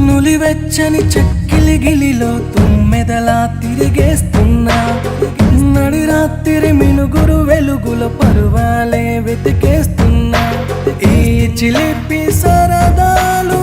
నులివెచ్చని చెక్కిలి గిలిలో తుమ్మెదలా తిరిగేస్తున్నా నడి రాత్రి మినుగురు వెలుగుల పరువాలే వెతికేస్తున్నా ఈ చిలిపి సరదాలు